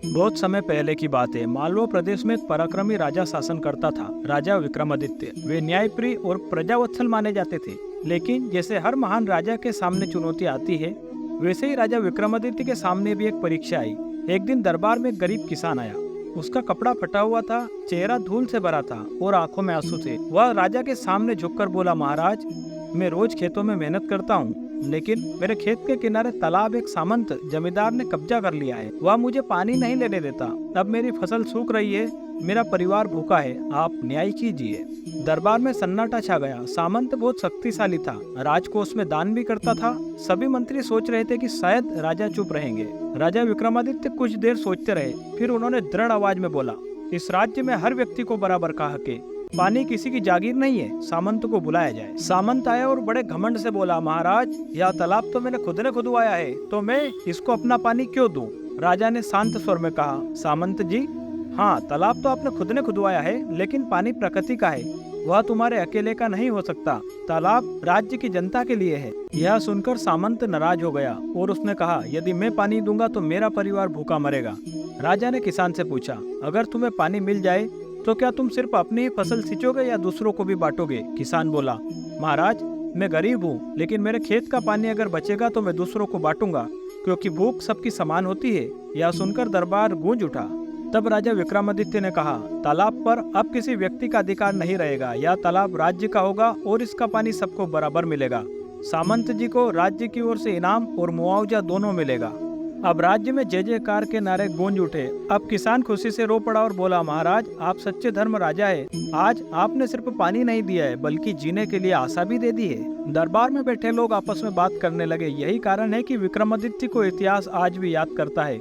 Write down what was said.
बहुत समय पहले की बात है। मालवा प्रदेश में एक पराक्रमी राजा शासन करता था, राजा विक्रमादित्य। वे न्यायप्रिय और प्रजावत्सल माने जाते थे। लेकिन जैसे हर महान राजा के सामने चुनौती आती है, वैसे ही राजा विक्रमादित्य के सामने भी एक परीक्षा आई। एक दिन दरबार में एक गरीब किसान आया। उसका कपड़ा फटा हुआ था, चेहरा धूल से भरा था और आंखों में आंसू थे। वह राजा के सामने झुककर बोला, महाराज, मैं रोज खेतों में मेहनत करता हूँ, लेकिन मेरे खेत के किनारे तालाब एक सामंत जमींदार ने कब्जा कर लिया है। वह मुझे पानी नहीं लेने देता। अब मेरी फसल सूख रही है, मेरा परिवार भूखा है, आप न्याय कीजिए। दरबार में सन्नाटा छा गया। सामंत बहुत शक्तिशाली था, राजकोष में दान भी करता था। सभी मंत्री सोच रहे थे कि शायद राजा चुप रहेंगे। राजा विक्रमादित्य कुछ देर सोचते रहे, फिर उन्होंने दृढ़ आवाज में बोला, इस राज्य में हर व्यक्ति को बराबर का हक है। पानी किसी की जागीर नहीं है, सामंत को बुलाया जाए। सामंत आया और बड़े घमंड से बोला, महाराज, यह तालाब तो मैंने खुद ने खुदवाया है, तो मैं इसको अपना पानी क्यों दूं? राजा ने शांत स्वर में कहा, सामंत जी, हाँ, तालाब तो आपने खुद ने खुदवाया है, लेकिन पानी प्रकृति का है, वह तुम्हारे अकेले का नहीं हो सकता। तालाब राज्य की जनता के लिए है। यह सुनकर सामंत नाराज हो गया और उसने कहा, यदि मैं पानी दूंगा तो मेरा परिवार भूखा मरेगा। राजा ने किसान से पूछा, अगर तुम्हें पानी मिल जाए तो क्या तुम सिर्फ अपनी ही फसल सींचोगे या दूसरों को भी बांटोगे? किसान बोला, महाराज, मैं गरीब हूँ, लेकिन मेरे खेत का पानी अगर बचेगा तो मैं दूसरों को बांटूंगा, क्योंकि भूख सबकी समान होती है। यह सुनकर दरबार गूंज उठा। तब राजा विक्रमादित्य ने कहा, तालाब पर अब किसी व्यक्ति का अधिकार नहीं रहेगा। यह तालाब राज्य का होगा और इसका पानी सबको बराबर मिलेगा। सामंत जी को राज्य की ओर से इनाम और मुआवजा दोनों मिलेगा। अब राज्य में जय जयकार के नारे गूंज उठे। अब किसान खुशी से रो पड़ा और बोला, महाराज, आप सच्चे धर्म राजा है। आज आपने सिर्फ पानी नहीं दिया है, बल्कि जीने के लिए आशा भी दे दी है। दरबार में बैठे लोग आपस में बात करने लगे। यही कारण है कि विक्रमादित्य को इतिहास आज भी याद करता है।